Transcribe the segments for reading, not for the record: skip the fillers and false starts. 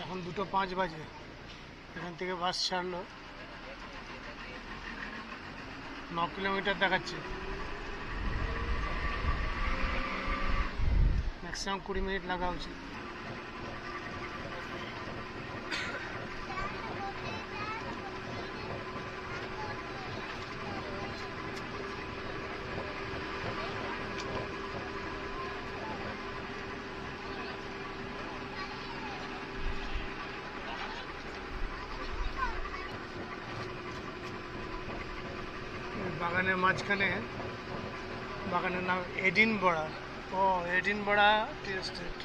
এখন 2:05 বাজে। এখান থেকে বাস ছাড়লো, 9 কিলোমিটার দেখাচ্ছে, ম্যাক্সিমাম 20 মিনিট লাগা উচিত। বাগানের মাঝখানে, বাগানের নাম এডিনবরা। ও, এডিনবরা টি এস্টেট।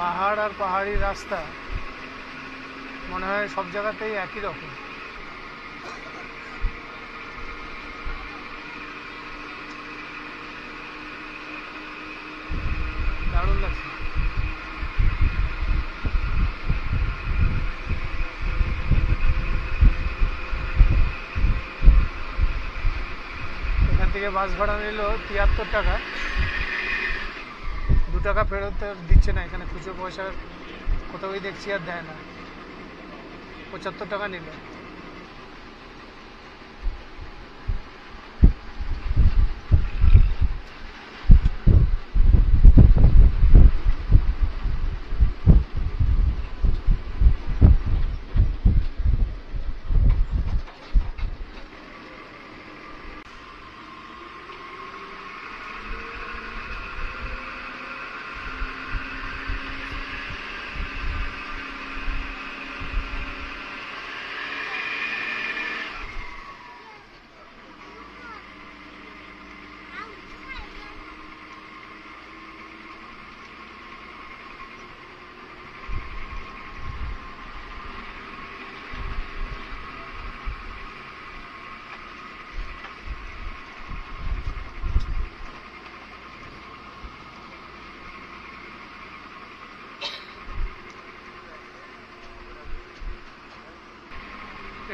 পাহাড় আর পাহাড়ি রাস্তা মনে হয় সব জায়গাতেই একই রকম। দারুণ লাগছে। এখান থেকে বাস ভাড়া নিল 73 টাকা। 2 টাকা ফেরত দিচ্ছে না, এখানে খুচরো পয়সা কোথাওই দেখছি আর দেয় না। 75 টাকা নিল।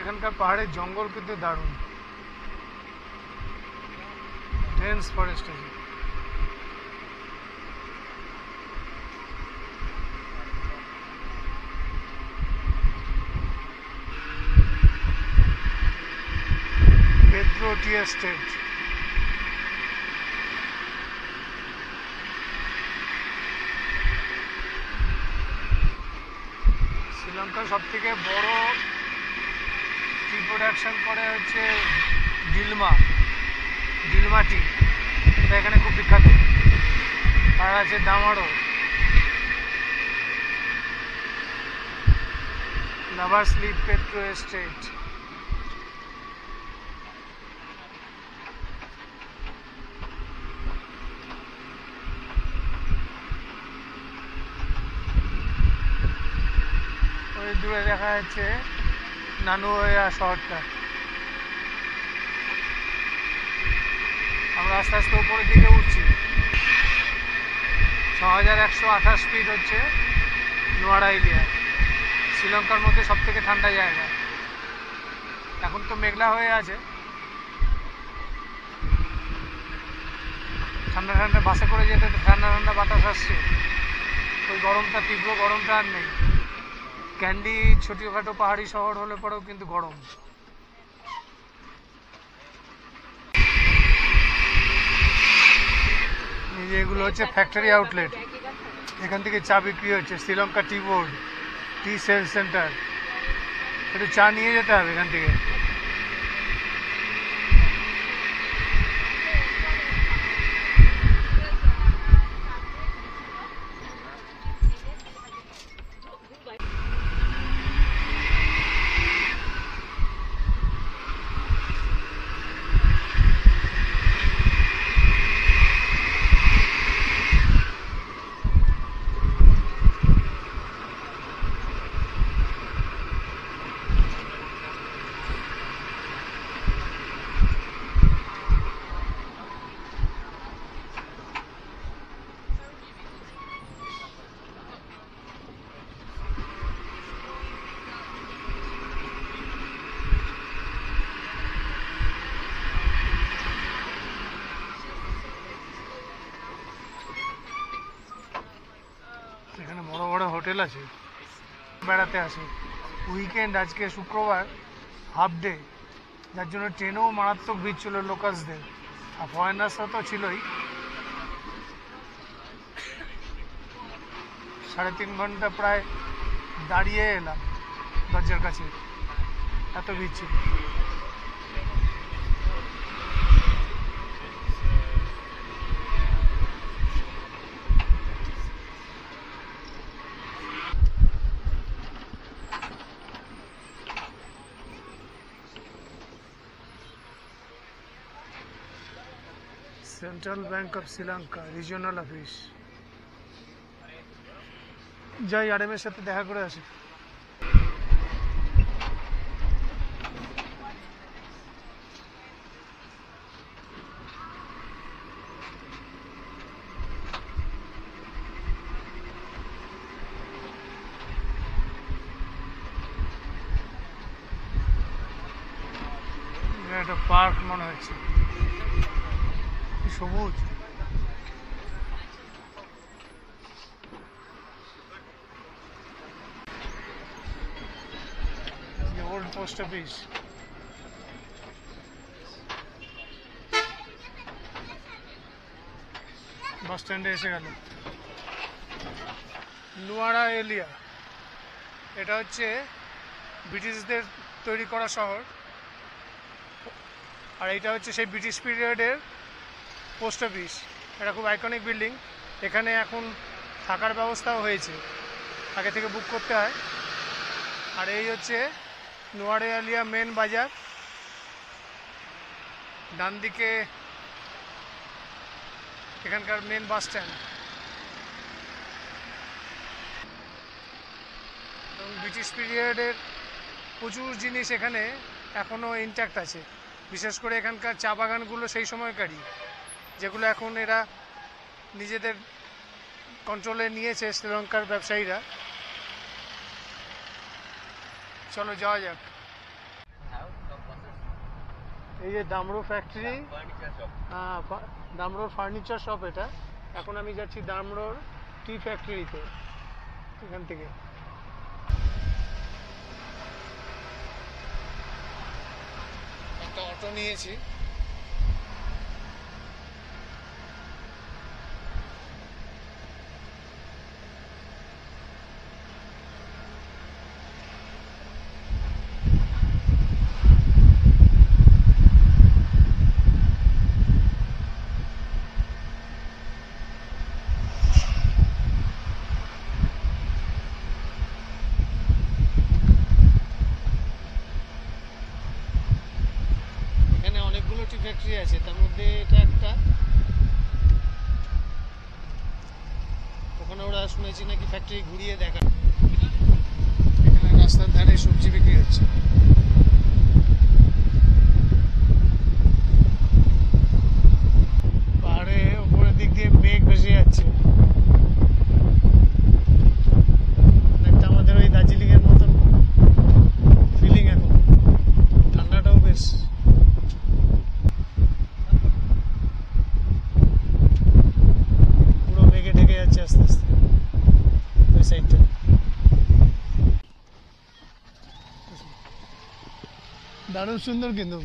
এখানকার পাহাড়ের জঙ্গল কিন্তু দারুণ, ডেন্স ফরেস্ট আছে। Pedro tea estate. শ্রীলঙ্কার সব থেকে বড় টি প্রোডাকশন করে হচ্ছে ডিলমা টি, এটা এখানে খুব বিখ্যাত। আর আছে দামারো, লাভার স্লিপ পেট্রো এস্টেট। ওই দূরে দেখা যাচ্ছে নানুয়া শহরটা। আমরা আস্তে আস্তে উপরের দিকে উঠছি। 6128 ফিট হচ্ছে নোয়ারা এরিয়া, শ্রীলঙ্কার মধ্যে সব থেকে ঠান্ডা জায়গা। এখন তো মেঘলা হয়ে আছে, ঠান্ডা ঠান্ডা বাসে করে যেতে ঠান্ডা ঠান্ডা বাতাস আসছে, ওই গরমটা, তীব্র গরমটা আর নেই। ক্যান্ডি ছোটখাটো পাহাড়ি শহর হলে পরেও কিন্তু গরম। এই যে এগুলো হচ্ছে ফ্যাক্টরি আউটলেট, এখান থেকে চা বিক্রি হচ্ছে। শ্রীলঙ্কা টি বোর্ড, টি সেল সেন্টার। একটু চা নিয়ে যেতে হবে এখান থেকে। হোটেল আছে, বেড়াতে আসে। উইকেন্ড, আজকে শুক্রবার, হাফ ডে, যার জন্য ট্রেনেও মারাত্মক ভিড় ছিল লোকালসদের, আর ফরেনার্সরা তো ছিলই। 3.5 ঘন্টা প্রায় দাঁড়িয়ে এলাম দরজার কাছে, এত ভিড় ছিল। Central bank of Sri Lanka regional office. যাই আরএমের সাথে দেখা করে আসি। একটা পার্ক মনে হচ্ছে, সবুজ। ওল্ড পোস্ট অফিস, বাস স্ট্যান্ডে এসে গেল। নুয়ারা এলিয়া, এটা হচ্ছে ব্রিটিশদের তৈরি করা শহর, আর এটা হচ্ছে সেই ব্রিটিশ পিরিয়ডের পোস্ট অফিস। এটা খুব আইকনিক বিল্ডিং। এখানে এখন থাকার ব্যবস্থাও হয়েছে, আগে থেকে বুক করতে হয়। আর এই হচ্ছে নুয়ারা এলিয়া মেন বাজার, ডান দিকে এখানকার মেন বাস স্ট্যান্ড। এবং ব্রিটিশ পিরিয়ডের প্রচুর জিনিস এখানে এখনও ইনট্যাক্ট আছে, বিশেষ করে এখানকার চা বাগানগুলো সেই সময়কারই, যেগুলো এখন এরা নিজেদের কন্ট্রোলে নিয়েছে শ্রীলঙ্কার ব্যবসায়ীরা। চলো যাওয়া যাক। এই যে দামরো ফ্যাক্টরি, দামরোর ফার্নিচার শপ এটা। এখন আমি যাচ্ছি দামরোর টি ফ্যাক্টরিতে, এখান থেকে। একটা অটো নিয়েছি। ফ্যাক্টরি আছে, তার মধ্যে এটা একটা। ওখানে ওরা শুনেছি নাকি ফ্যাক্টরি ঘুরিয়ে দেখা। এখানে রাস্তার ধারে সবজি বিক্রি হচ্ছে। পাহাড়ে উপরের দিক দিয়ে মেঘ ভেসে যাচ্ছে, অনেকটা আমাদের ওই দার্জিলিং এর মতন ফিলিং। এখন ঠান্ডাটাও বেশ। আস্তে আস্তে ওই সাইডটা দারুণ সুন্দর কিন্তু।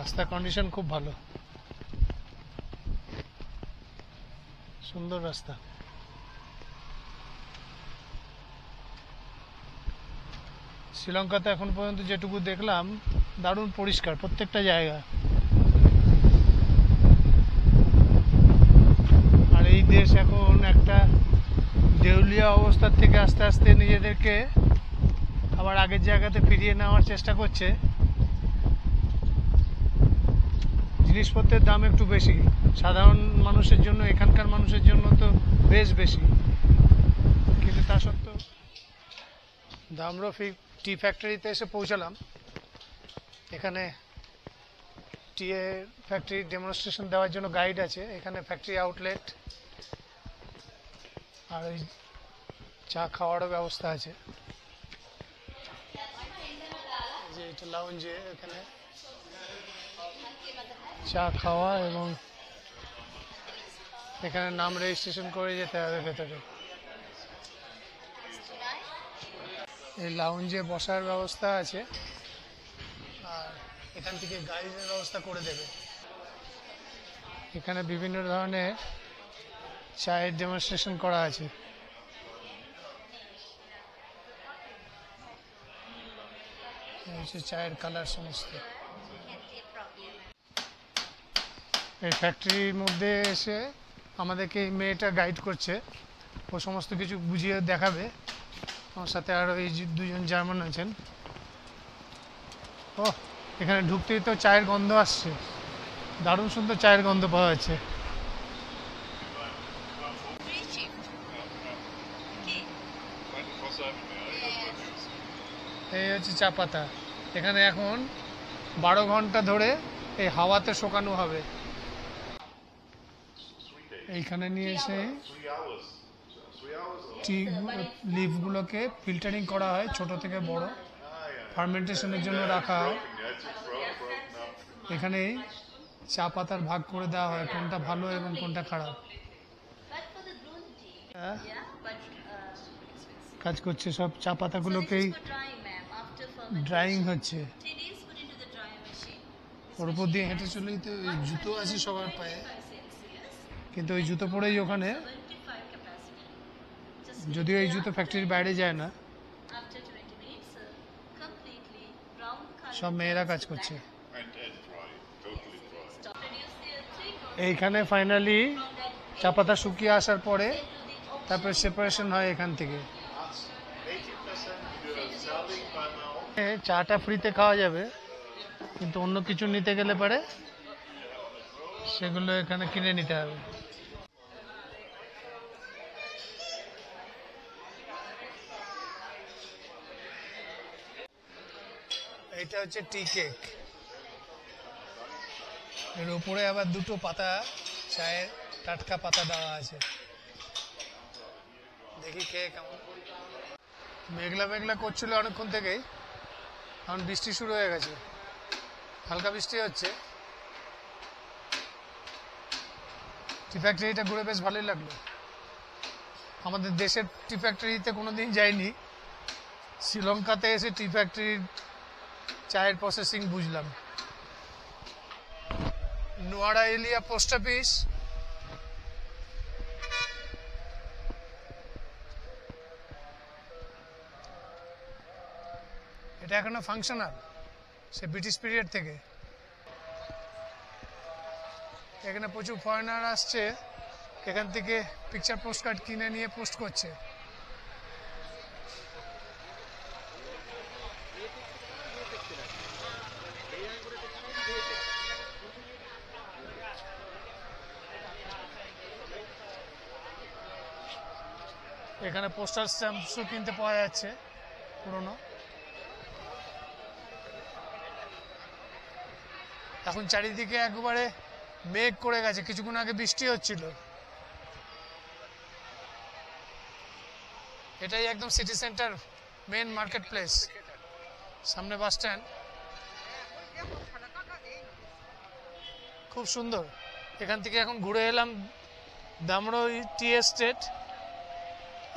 রাস্তা কন্ডিশন খুব ভালো, সুন্দর রাস্তা। শ্রীলঙ্কাতে এখন পর্যন্ত যেটুকু দেখলাম দারুণ পরিষ্কার প্রত্যেকটা জায়গা। আর এই দেশ এখন একটা দেউলিয়া অবস্থার থেকে আস্তে আস্তে নিজেদেরকে আবার আগের জায়গাতে ফিরিয়ে নেওয়ার চেষ্টা করছে। জিনিসপত্রের দাম একটু বেশি, সাধারণ মানুষের জন্য, এখানকার মানুষের জন্য তো বেশ বেশি, কিন্তু তা সত্ত্বেও দামরো টি ফ্যাক্টরিতে এসে পৌঁছালাম। এখানে টি ফ্যাক্টরি ডেমনস্ট্রেশন দেওয়ার জন্য গাইড আছে, এখানে ফ্যাক্টরি আউটলেট আর ওই চা খাওয়ারও ব্যবস্থা আছে। যে এটা লাউঞ্জে, এখানে চা খাওয়া এবং এখানে নাম রেজিস্ট্রেশন করে যেতে হবে ভেতরে। এই লাউঞ্জে বসার ব্যবস্থা আছে আর এখান থেকে গাইডের ব্যবস্থা করে দেবে। এখানে বিভিন্ন ধরনের চায়ের ডেমনস্ট্রেশন করা আছে। চায়ের কালার সমস্ত। এই ফ্যাক্টরির মধ্যে এসে আমাদেরকে এই মেয়েটা গাইড করছে, ও সমস্ত কিছু বুঝিয়ে দেখাবে। আমার সাথে আরও এই দুজন জার্মান আছেন। ও এখানে ঢুকতেই তো চায়ের গন্ধ আসছে, দারুণ সুন্দর চায়ের গন্ধ পাওয়া যাচ্ছে। এই হচ্ছে চা পাতা। এখানে এখন 12 ঘন্টা ধরে এই হাওয়াতে শুকানো হবে। এইখানে নিয়ে এসে টি লিফগুলোকে ফিল্টারিং করা হয়, ছোট থেকে বড়, ফার্মেন্টেশনের জন্য রাখা হয়। এখানে চা পাতার ভাগ করে দেওয়া হয়, কোনটা ভালো এবং কোনটা খারাপ। কাজ করছে সব চা পাতাগুলোকেই ড্রাইং হচ্ছে। ওর উপর দিয়ে হেঁটে চলেই তো জুতো আছে সবার পায়ে, কিন্তু ওই জুতো পরেই ওখানে, যদিও এই জুতো ফ্যাক্টরির বাইরে যায় না, সব মেয়েরা কাজ করছে। এইখানে ফাইনালি চা পাতা শুকিয়ে আসার পরে তারপরে সেপারেশন হয় এখান থেকে। চাটা ফ্রিতে খাওয়া যাবে, কিন্তু অন্য কিছু নিতে গেলে পারে সেগুলো এখানে কিনে নিতে হবে। এটা হচ্ছে টি কেক। এর উপরে আবার দুটো পাতা, চায়ের টাটকা পাতা দেওয়া আছে। দেখি খেয়ে কেমন। মেঘলা মেঘলা করছিল অনেকক্ষণ থেকেই, এখন বৃষ্টি শুরু হয়ে গেছে, হালকা বৃষ্টি হচ্ছে। টি ফ্যাক্টরিটা ঘুরে বেশ ভালোই লাগলো। আমাদের দেশের টি ফ্যাক্টরিতে কোনোদিন যাইনি, শ্রীলঙ্কাতে এসে টি ফ্যাক্টরির চায়ের প্রসেসিং বুঝলাম। নোয়ারা এলিয়া পোস্ট অফিস, এটা এখনো ফাংশনাল, সে ব্রিটিশ পিরিয়ড থেকে। এখানে প্রচুর ফরেনার আসছে, এখান থেকে পিকচার পোস্ট কার্ড কিনে নিয়ে পোস্ট করছে। এখানে পোস্টাল স্ট্যাম্পসও কিনতে পাওয়া যাচ্ছে পুরনো। এখন চারিদিকে একবারে মেঘ করে গেছে, কিছুক্ষণ আগে বৃষ্টি হচ্ছিল। এটাই একদম city centre, main market place, সামনে বাস স্ট্যান্ড। খুব সুন্দর। এখান থেকে এখন ঘুরে এলাম দামরো টি এস্টেট।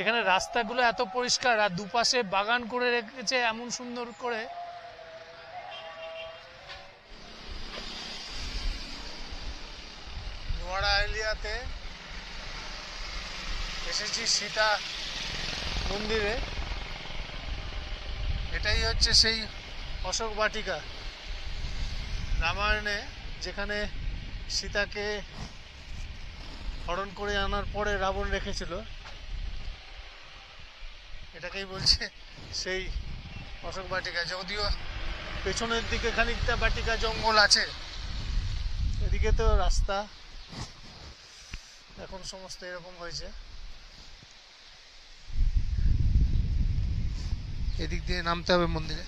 এখানে রাস্তাগুলো এত পরিষ্কার আর দুপাশে বাগান করে রেখেছে এমন সুন্দর করে। নোয়ারা এলিয়াতে এসেছি সীতা মন্দিরে। এটাই হচ্ছে সেই অশোক বাটিকা, রামায়ণে যেখানে সীতাকে হরণ করে আনার পরে রাবণ রেখেছিল, এটাকেই বলছে সেই অশোক বাটিকা। যদিও পেছনের দিকে খানিকটা বাটিকা জঙ্গল আছে, এদিকে তো রাস্তা এখন সমস্ত এরকম হয়েছে, এদিক দিয়ে নামতে হবে মন্দিরে।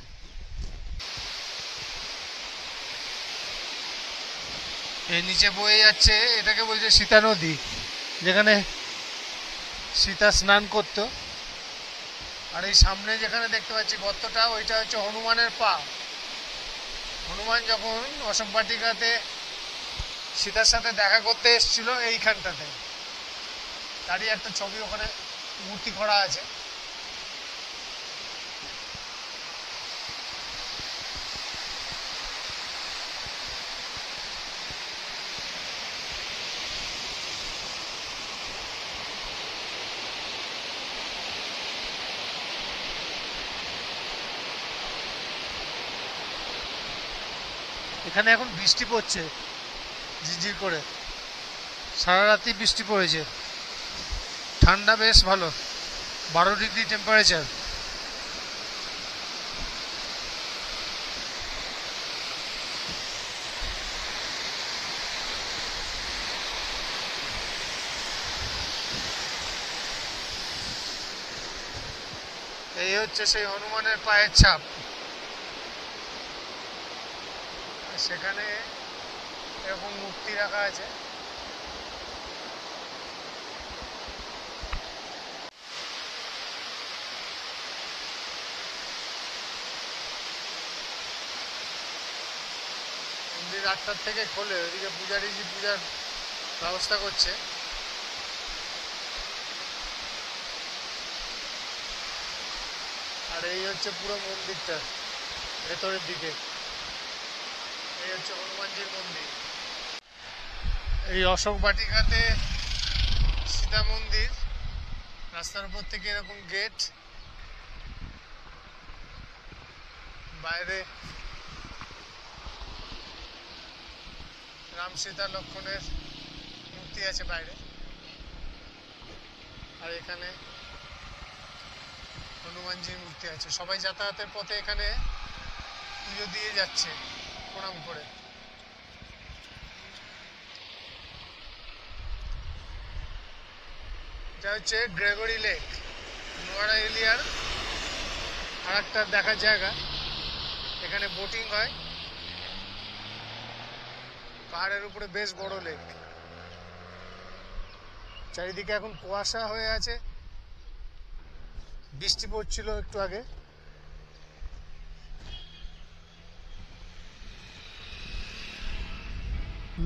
এই নিচে বয়ে যাচ্ছে, এটাকে বলছে সীতা নদী, যেখানে সীতা স্নান করত। আর এই সামনে যেখানে দেখতে পাচ্ছি গর্তটা, ওইটা হচ্ছে হনুমানের পা। হনুমান যখন অশোক বাটিকাতে সীতার সাথে দেখা করতে এসেছিল এইখানটাতে, তারই একটা ছবি ওখানে মূর্তি করা আছে। এখানে এখন বৃষ্টি পড়ছে ঝিরঝির করে, সারা রাতি বৃষ্টি পড়েছে, ঠান্ডা বেশ ভালো, 12 ডিগ্রি টেম্পারেচার। এই হচ্ছে সেই হনুমানের পায়ের ছাপ, সেখানে এরকম মূর্তি রাখা আছে। মন্দির 8টার থেকে খোলে, ওইদিকে পূজারীজি পূজার ব্যবস্থা করছে। আর এই হচ্ছে পুরো মন্দিরটা ভেতরের দিকে, এই হচ্ছে হনুমানজির মন্দির। এই অশোক বাটিকাতে সীতা মন্দির, রাস্তার উপর থেকে এরকম গেট, বাইরে রাম সীতা লক্ষ্মণের মূর্তি আছে বাইরে, আর এখানে হনুমানজির মূর্তি আছে। সবাই যাতায়াতের পথে এখানে পুজো দিয়ে যাচ্ছে প্রণাম করে। এটা হচ্ছে গ্রেগরি লেক, নোয়ারা এরিয়ার আর একটা দেখার জায়গা। এখানে বোটিং হয়, পাহাড়ের উপরে বেশ বড় লেক। চারিদিকে এখন কুয়াশা হয়ে আছে, বৃষ্টি পড়ছিল একটু আগে।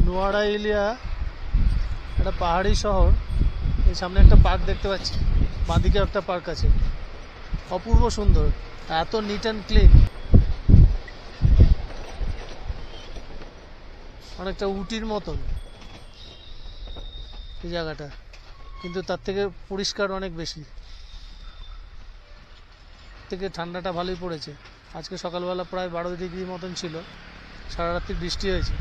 নোয়ারা এরিয়া একটা পাহাড়ি শহর। এই সামনে একটা পার্ক দেখতে পাচ্ছি, বাঁদিকে একটা পার্ক আছে, অপূর্ব সুন্দর, এত নিট অ্যান্ড ক্লিন, অনেকটা উটির মতন এই জায়গাটা, কিন্তু তার থেকে পরিষ্কার অনেক বেশি, থেকে ঠান্ডাটা ভালোই পড়েছে। আজকে সকালবেলা প্রায় 12 ডিগ্রি মতন ছিল, সারা রাত্রি বৃষ্টি হয়েছে।